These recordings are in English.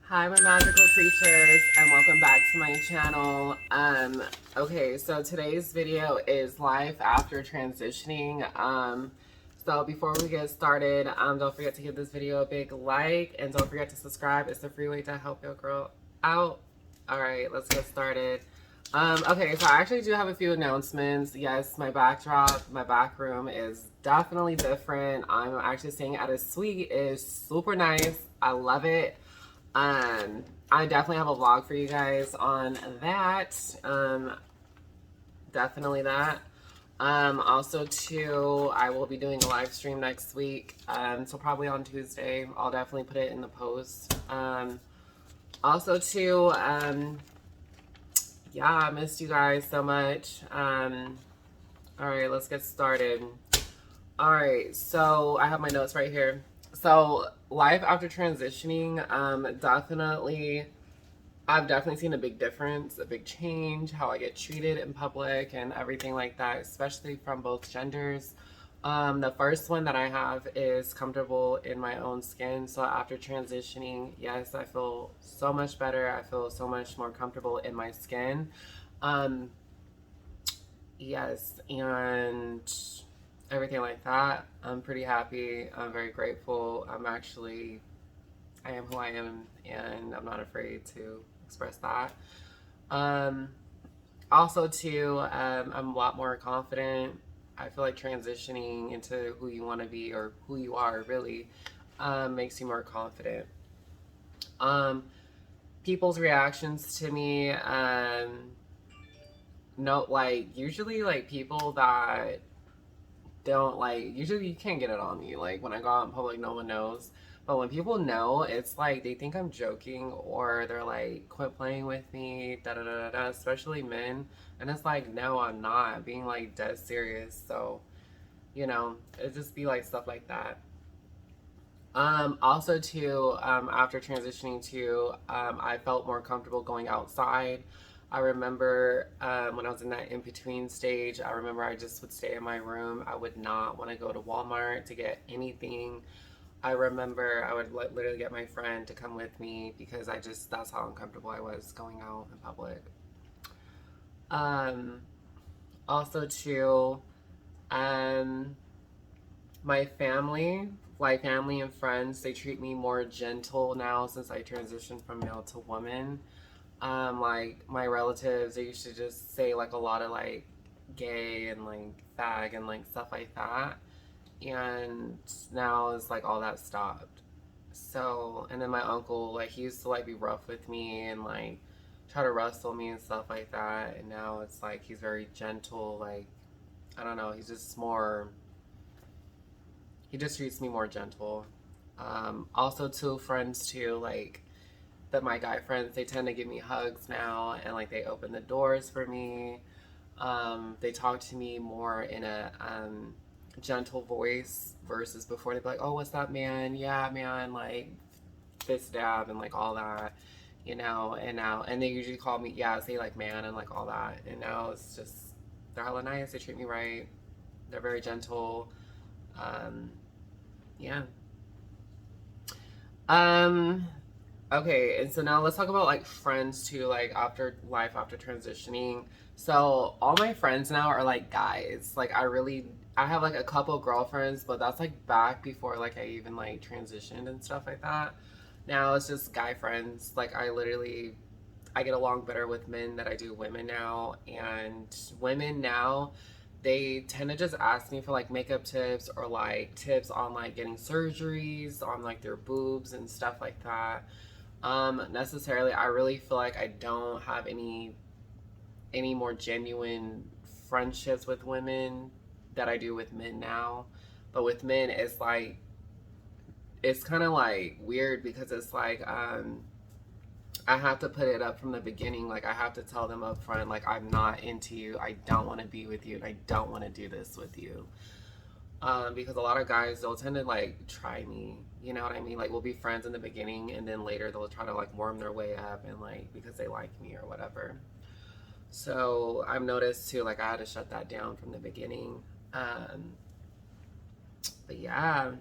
Hi, my magical creatures, and welcome back to my channel. Okay, so today's video is life after transitioning. So before we get started, don't forget to give this video a big like, and don't forget to subscribe. It's a free way to help your girl out. All right, let's get started. Okay, so I actually do have a few announcements. Yes, my backdrop, my back room is definitely different. I'm actually staying at a suite. It's super nice. I love it. I definitely have a vlog for you guys on that. Definitely that. Also too, I will be doing a live stream next week. So probably on Tuesday. I'll definitely put it in the post. Also too, yeah, I missed you guys so much. All right, let's get started. All right, so I have my notes right here. So life after transitioning, I've definitely seen a big difference, a big change, how I get treated in public and everything like that, especially from both genders. The first one that I have is comfortable in my own skin. So after transitioning, yes, I feel so much better. I feel so much more comfortable in my skin. Um, yes, and everything like that. I'm pretty happy. I'm very grateful. I am who I am, and I'm not afraid to express that. Um, Also, too, I'm a lot more confident. I feel like transitioning into who you want to be or who you are really makes you more confident. Um, People's reactions to me, no, like usually like people that don't like usually you can't get it on me. Like when I go out in public, no one knows. But when people know, it's like they think I'm joking or they're like, quit playing with me, da da da da da, especially men. And it's like, no, I'm not being like dead serious. So, it just be like stuff like that. Also too, after transitioning to, I felt more comfortable going outside. I remember when I was in that in between stage, I remember I just would stay in my room. I would not want to go to Walmart to get anything. I remember I would literally get my friend to come with me because that's how uncomfortable I was going out in public. Um, Also, too, um, my family, like family and friends, they treat me more gentle now since I transitioned from male to woman. Like my relatives, they used to just say like a lot of like gay and like fag and like stuff like that. And now it's like all that stopped. So, and then my uncle, like he used to like be rough with me and like try to wrestle me and stuff like that. And now it's like he's very gentle. Like, I don't know, he just treats me more gentle. Also, two friends too, like my guy friends, they tend to give me hugs now and like they open the doors for me. They talk to me more in a gentle voice versus before they'd be like, "Oh, what's up, man? Yeah, man, like fist dab and like all that." And they usually call me, yeah, say like man and like all that. And now it's just, they're hella nice. They treat me right. They're very gentle. Um, yeah. Um, Okay, and so now let's talk about like friends too, like after life after transitioning. So all my friends now are like guys. I have like a couple girlfriends, but that's like back before like I even like transitioned and stuff like that. Now it's just guy friends. I get along better with men than I do women now, and women now they tend to just ask me for like makeup tips or like tips on like getting surgeries on like their boobs and stuff like that. Necessarily, I really feel like I don't have any more genuine friendships with women that I do with men now. But with men, it's kind of like weird because it's like I have to put it up from the beginning. Like I have to tell them up front, like I'm not into you. I don't want to be with you, and I don't want to do this with you. Because a lot of guys they'll tend to like try me, you know what I mean? Like we'll be friends in the beginning and then later they'll try to like warm their way up and like because they like me or whatever. So I've noticed too, like I had to shut that down from the beginning. Um, but yeah.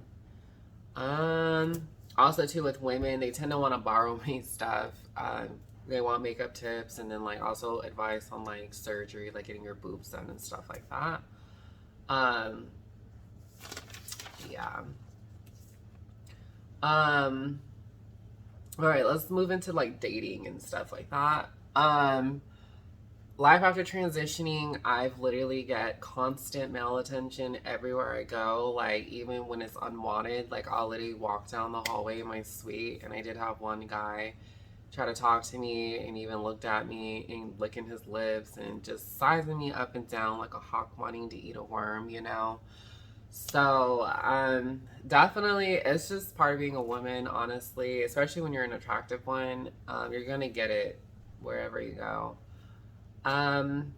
Um, Also, too, with women, they tend to want to borrow me stuff. They want makeup tips and then like also advice on like surgery, like getting your boobs done and stuff like that. Um, yeah. Um, all right, let's move into like dating and stuff like that. Life after transitioning, I've literally get constant male attention everywhere I go. Like even when it's unwanted, like I'll literally walk down the hallway in my suite, and I did have one guy try to talk to me and even looked at me and licking his lips and just sizing me up and down like a hawk wanting to eat a worm, you know. So, definitely, it's just part of being a woman, honestly, especially when you're an attractive one. You're gonna get it wherever you go. Um,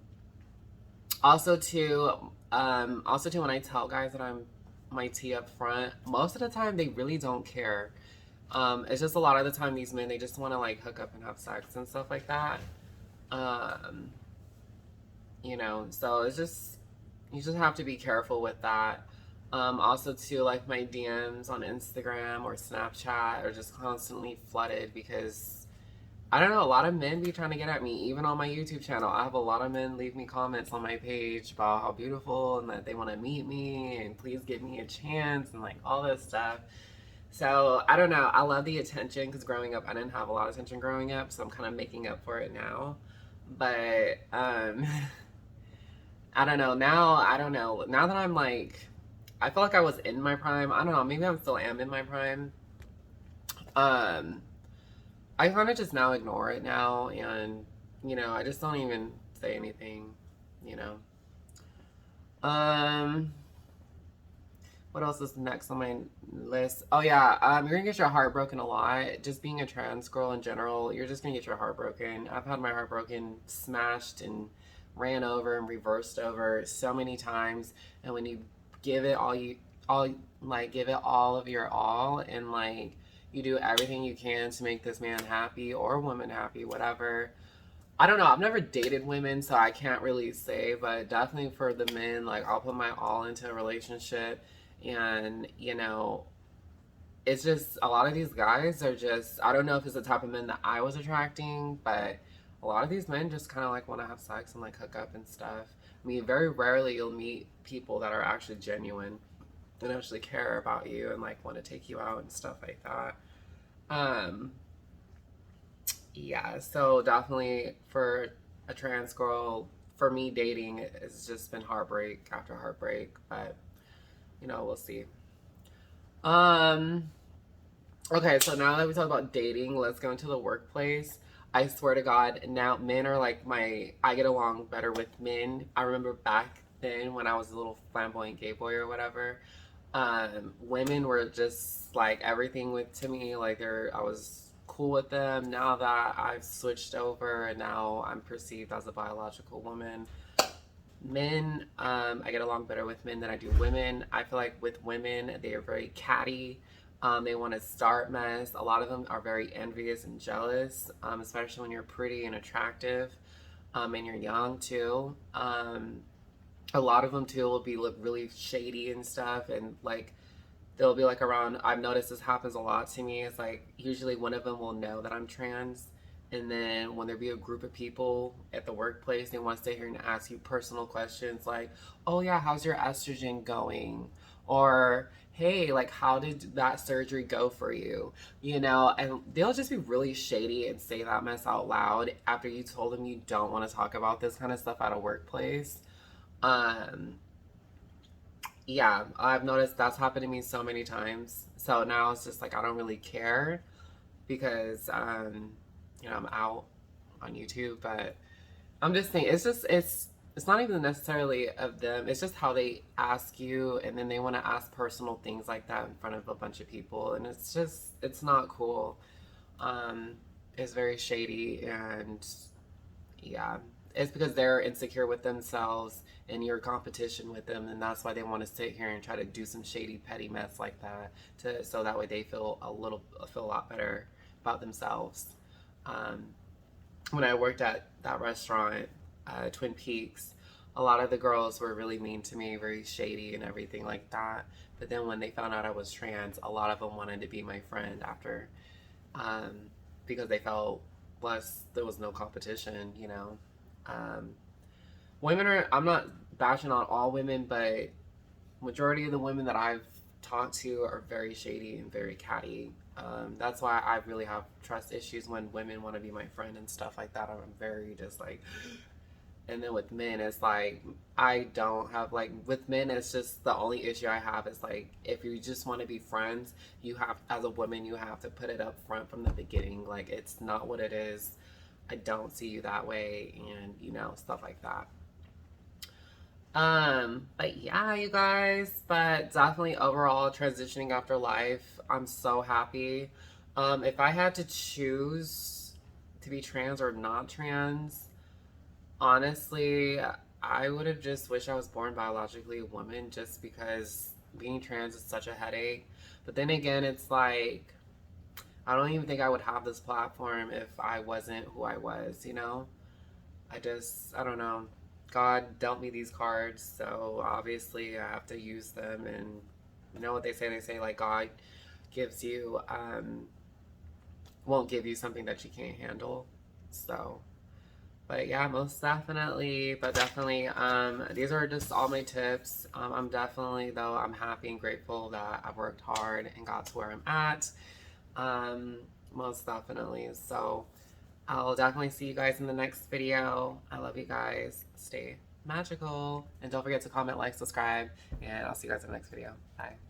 also too, when I tell guys that I'm my tea up front, most of the time they really don't care. It's just a lot of the time these men they just want to like hook up and have sex and stuff like that. Um, so it's just you just have to be careful with that. Also too, like my DMs on Instagram or Snapchat are just constantly flooded because I don't know, a lot of men be trying to get at me, even on my YouTube channel. I have a lot of men leave me comments on my page about how beautiful and that they want to meet me and please give me a chance and like all this stuff. So I don't know. I love the attention because growing up, I didn't have a lot of attention growing up, so I'm kind of making up for it now. But I don't know. Now, I don't know. Now that I'm like, I feel like I was in my prime. I don't know. Maybe I'm still am in my prime. Um, I kind of just now ignore it now, and I just don't even say anything. You know. Um, what else is next on my list? Oh yeah, you're gonna get your heart broken a lot. Just being a trans girl in general, you're just gonna get your heart broken. I've had my heart broken, smashed, and ran over and reversed over so many times. And when you give it all like give it all of your all, and like you do everything you can to make this man happy or woman happy, whatever. I don't know. I've never dated women, so I can't really say, but definitely for the men, like I'll put my all into a relationship. And, it's just a lot of these guys are just, I don't know if it's the type of men that I was attracting, but a lot of these men just kind of like want to have sex and like hook up and stuff. I mean, very rarely you'll meet people that are actually genuine and actually care about you and like want to take you out and stuff like that. Um, Yeah, so definitely for a trans girl, for me dating it's just been heartbreak after heartbreak, but we'll see. Um okay, so now that we talk about dating, let's go into the workplace. I swear to God, now men are like I get along better with men. I remember back then when I was a little flamboyant gay boy or whatever, women were just like everything with to me. Like I was cool with them. Now that I've switched over and now I'm perceived as a biological woman, men, I get along better with men than I do women. I feel like with women, they are very catty. They want to start mess. A lot of them are very envious and jealous, especially when you're pretty and attractive, and you're young too. A lot of them too will be look really shady and stuff, and like they'll be like around. I've noticed this happens a lot to me. It's like usually one of them will know that I'm trans, and then when there be a group of people at the workplace, they want to stay here and ask you personal questions like, "Oh yeah, how's your estrogen going?" Or "Hey, like how did that surgery go for you?" And they'll just be really shady and say that mess out loud after you told them you don't want to talk about this kind of stuff at a workplace. Um, yeah, I've noticed that's happened to me so many times. So now it's just like I don't really care because I'm out on YouTube, but I'm just saying it's not even necessarily of them. It's just how they ask you and then they want to ask personal things like that in front of a bunch of people and it's not cool. Um it's very shady and yeah, it's because they're insecure with themselves and you're competition with them, and that's why they want to sit here and try to do some shady petty mess like that to so that way they feel a lot better about themselves. Um, when I worked at that restaurant, Twin Peaks, a lot of the girls were really mean to me, very shady and everything like that. But then when they found out I was trans, a lot of them wanted to be my friend after, um, because they felt less, there was no competition, you know. Um, Women are, I'm not bashing on all women, but majority of the women that I've talked to are very shady and very catty. That's why I really have trust issues when women want to be my friend and stuff like that. I'm very just like, and then with men, it's like, I don't have, like, with men, it's just the only issue I have is like, if you just want to be friends, you have, as a woman, you have to put it up front from the beginning. Like, it's not what it is. I don't see you that way, and you know, stuff like that. But yeah, you guys, but definitely overall transitioning after life, I'm so happy. If I had to choose to be trans or not trans, honestly, I would have just wished I was born biologically a woman just because being trans is such a headache. But then again, it's like, I don't even think I would have this platform if I wasn't who I was, you know? I don't know. God dealt me these cards, so obviously I have to use them. And you know what they say? They say, like, God gives you, won't give you something that you can't handle. So, but yeah, most definitely. But definitely, these are just all my tips. I'm definitely, though, I'm happy and grateful that I've worked hard and got to where I'm at. Um, Most definitely. So, I'll definitely see you guys in the next video. I love you guys. Stay magical. And don't forget to comment, like, subscribe. And I'll see you guys in the next video. Bye.